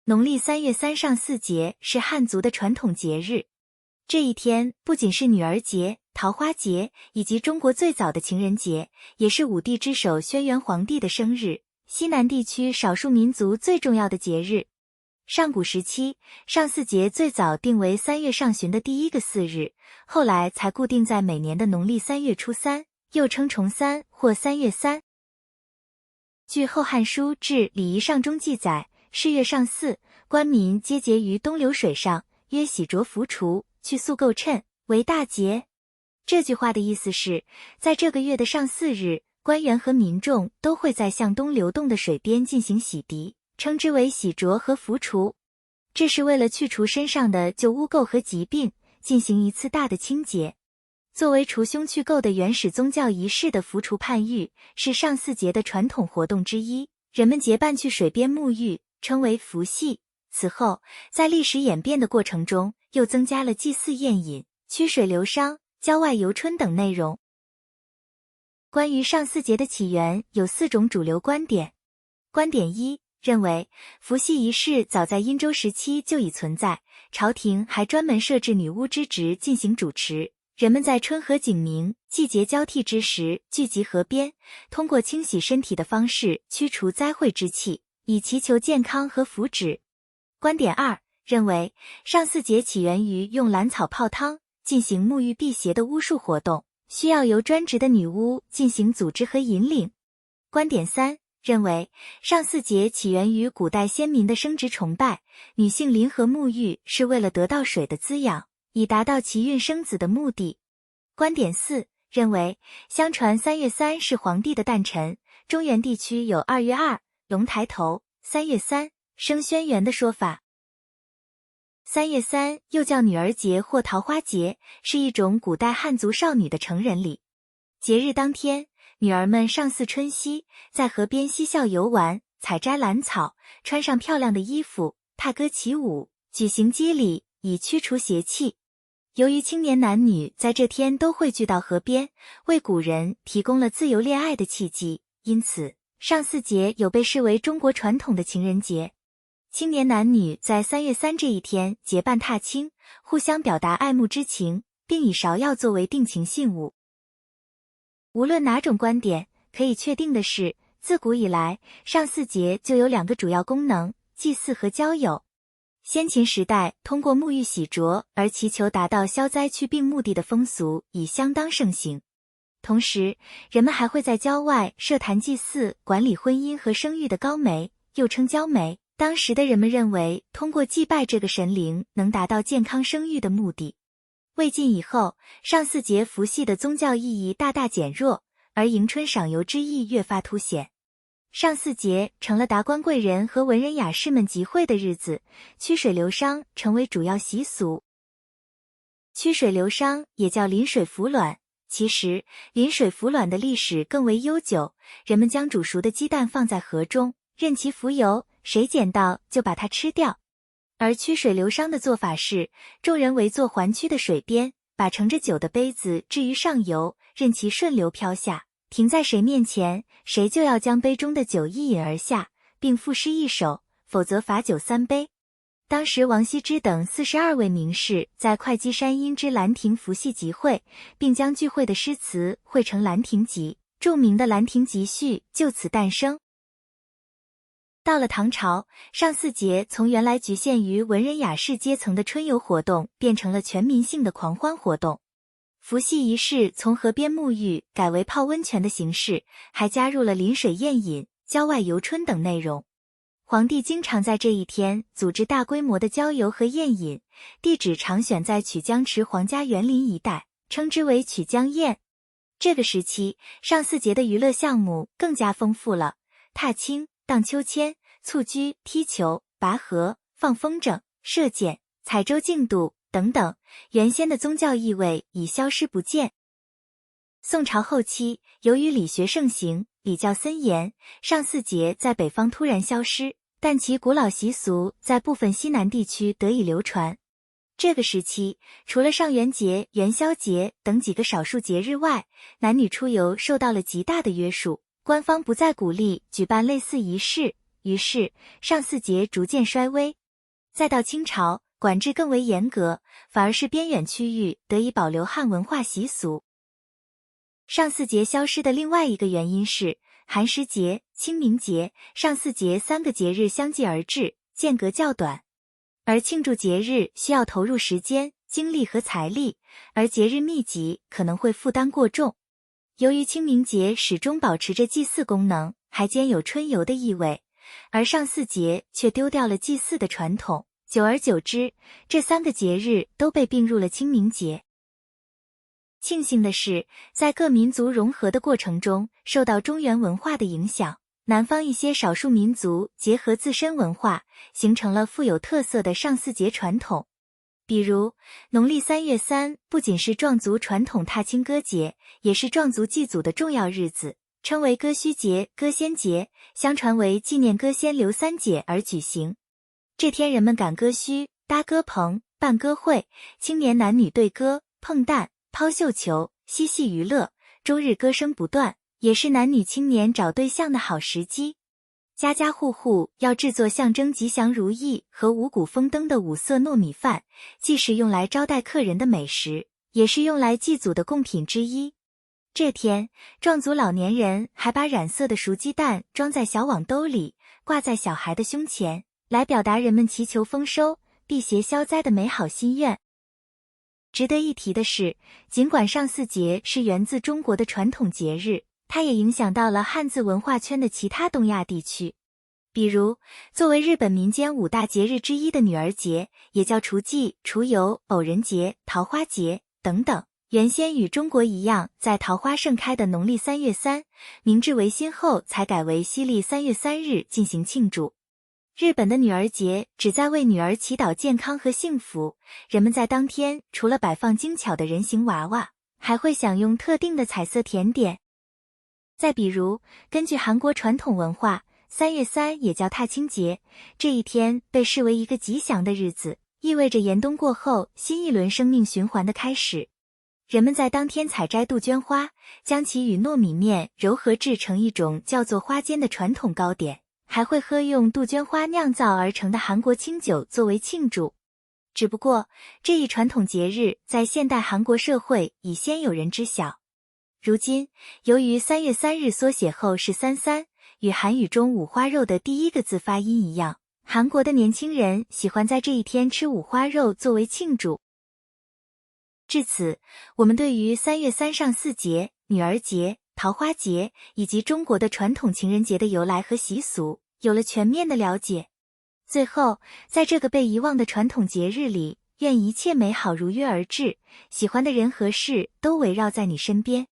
农历3月3上巳节是汉族的传统节日。这一天不仅是女儿节、桃花节以及中国最早的情人节，也是武帝之首轩辕皇帝的生日，西南地区少数民族最重要的节日。上古时期，上巳节最早定为3月上旬的第一个巳日，后来才固定在每年的农历3月初3，又称重三或3月3。据《后汉书·治礼仪上》中记载，是月上巳，官民皆结于东流水上，曰洗濯服除，去宿垢谶，为大节。这句话的意思是，在这个月的上巳日，官员和民众都会在向东流动的水边进行洗涤，称之为洗濯和服除。这是为了去除身上的旧污垢和疾病，进行一次大的清洁。作为除凶去垢的原始宗教仪式的服除判浴，是上巳节的传统活动之一，人们结伴去水边沐浴，称为服戏。此后，在历史演变的过程中，又增加了祭祀宴饮、曲水流觞、郊外游春等内容。关于上巳节的起源，有4种主流观点。观点1认为，服戏仪式早在殷周时期就已存在，朝廷还专门设置女巫之职进行主持。人们在春和景明、季节交替之时聚集河边，通过清洗身体的方式驱除灾秽之气，以祈求健康和福祉。观点2认为，上巳节起源于用兰草泡汤进行沐浴辟邪的巫术活动，需要由专职的女巫进行组织和引领。观点3认为，上巳节起源于古代先民的生殖崇拜，女性临河沐浴是为了得到水的滋养，以达到祈孕生子的目的。观点4认为，相传3月3是皇帝的诞辰，中原地区有2月2龙抬头3月3生轩辕的说法。3月3又叫女儿节或桃花节，是一种古代汉族少女的成人礼。节日当天，女儿们上巳春夕，在河边嬉笑游玩，采摘兰草，穿上漂亮的衣服，踏歌起舞，举行祭礼，以驱除邪气。由于青年男女在这天都汇聚到河边，为古人提供了自由恋爱的契机，因此上巳节有被视为中国传统的情人节。青年男女在3月3这一天结伴踏青，互相表达爱慕之情，并以芍药作为定情信物。无论哪种观点，可以确定的是，自古以来，上巳节就有2个主要功能：祭祀和交友。先秦时代，通过沐浴洗濯而祈求达到消灾去病目的的风俗已相当盛行。同时，人们还会在郊外设坛祭祀，管理婚姻和生育的高媒，又称娇媒。当时的人们认为，通过祭拜这个神灵能达到健康生育的目的。魏晋以后，上巳节服戏的宗教意义大大减弱，而迎春赏游之意越发凸显。上巳节成了达官贵人和文人雅士们集会的日子，曲水流觞成为主要习俗。曲水流觞也叫临水服卵，其实临水服卵的历史更为悠久，人们将煮熟的鸡蛋放在河中，任其浮游，谁捡到就把它吃掉。而曲水流觞的做法是，众人围坐环曲的水边，把盛着酒的杯子置于上游，任其顺流飘下，停在谁面前，谁就要将杯中的酒一饮而下，并赋诗一首，否则罚酒3杯。当时王羲之等42位名士在会稽山阴之兰亭服戏集会，并将聚会的诗词汇成《兰亭集》，著名的《兰亭集序》就此诞生。到了唐朝，上巳节从原来局限于文人雅士阶层的春游活动，变成了全民性的狂欢活动。服戏仪式从河边沐浴改为泡温泉的形式，还加入了临水宴饮、郊外游春等内容。皇帝经常在这一天组织大规模的郊游和宴饮，地址常选在曲江池皇家园林一带，称之为曲江宴。这个时期，上巳节的娱乐项目更加丰富了，踏青、荡秋千、蹴鞠、踢球、拔河、放风筝、射箭、采舟竞渡等等，原先的宗教意味已消失不见。宋朝后期，由于理学盛行，礼教森严，上巳节在北方突然消失，但其古老习俗在部分西南地区得以流传。这个时期，除了上元节、元宵节等几个少数节日外，男女出游受到了极大的约束，官方不再鼓励举办类似仪式，于是上巳节逐渐衰微。再到清朝，管制更为严格，反而是边远区域得以保留汉文化习俗。上巳节消失的另外一个原因是寒食节、清明节、上巳节3个节日相继而至，间隔较短。而庆祝节日需要投入时间、精力和财力，而节日密集可能会负担过重。由于清明节始终保持着祭祀功能，还兼有春游的意味，而上巳节却丢掉了祭祀的传统，久而久之，这3个节日都被并入了清明节。庆幸的是，在各民族融合的过程中，受到中原文化的影响，南方一些少数民族结合自身文化，形成了富有特色的上巳节传统。比如，农历3月3不仅是壮族传统踏青歌节，也是壮族祭祖的重要日子，称为歌须节、歌仙节，相传为纪念歌仙刘三姐而举行。这天人们赶歌须、搭歌棚、办歌会，青年男女对歌、碰蛋、抛绣球，嬉戏娱乐，终日歌声不断，也是男女青年找对象的好时机。家家户户要制作象征吉祥如意和五谷丰登的5色糯米饭，既是用来招待客人的美食，也是用来祭祖的贡品之一。这天，壮族老年人还把染色的熟鸡蛋装在小网兜里，挂在小孩的胸前，来表达人们祈求丰收、辟邪消灾的美好心愿。值得一提的是，尽管上巳节是源自中国的传统节日，它也影响到了汉字文化圈的其他东亚地区。比如，作为日本民间5大节日之一的女儿节，也叫雏妓、雏游、偶人节、桃花节等等，原先与中国一样，在桃花盛开的农历3月3，明治维新后才改为西历3月3日进行庆祝。日本的女儿节旨在为女儿祈祷健康和幸福，人们在当天除了摆放精巧的人形娃娃，还会享用特定的彩色甜点。再比如，根据韩国传统文化，3月3也叫踏青节，这一天被视为一个吉祥的日子，意味着严冬过后新一轮生命循环的开始。人们在当天采摘杜鹃花，将其与糯米面揉合制成一种叫做花煎的传统糕点，还会喝用杜鹃花酿造而成的韩国清酒作为庆祝。只不过，这一传统节日在现代韩国社会已鲜有人知晓。如今，由于3月3日缩写后是33，与韩语中五花肉的第一个字发音一样，韩国的年轻人喜欢在这一天吃五花肉作为庆祝。至此，我们对于3月3上巳节、女儿节、桃花节以及中国的传统情人节的由来和习俗有了全面的了解。最后，在这个被遗忘的传统节日里，愿一切美好如约而至，喜欢的人和事都围绕在你身边。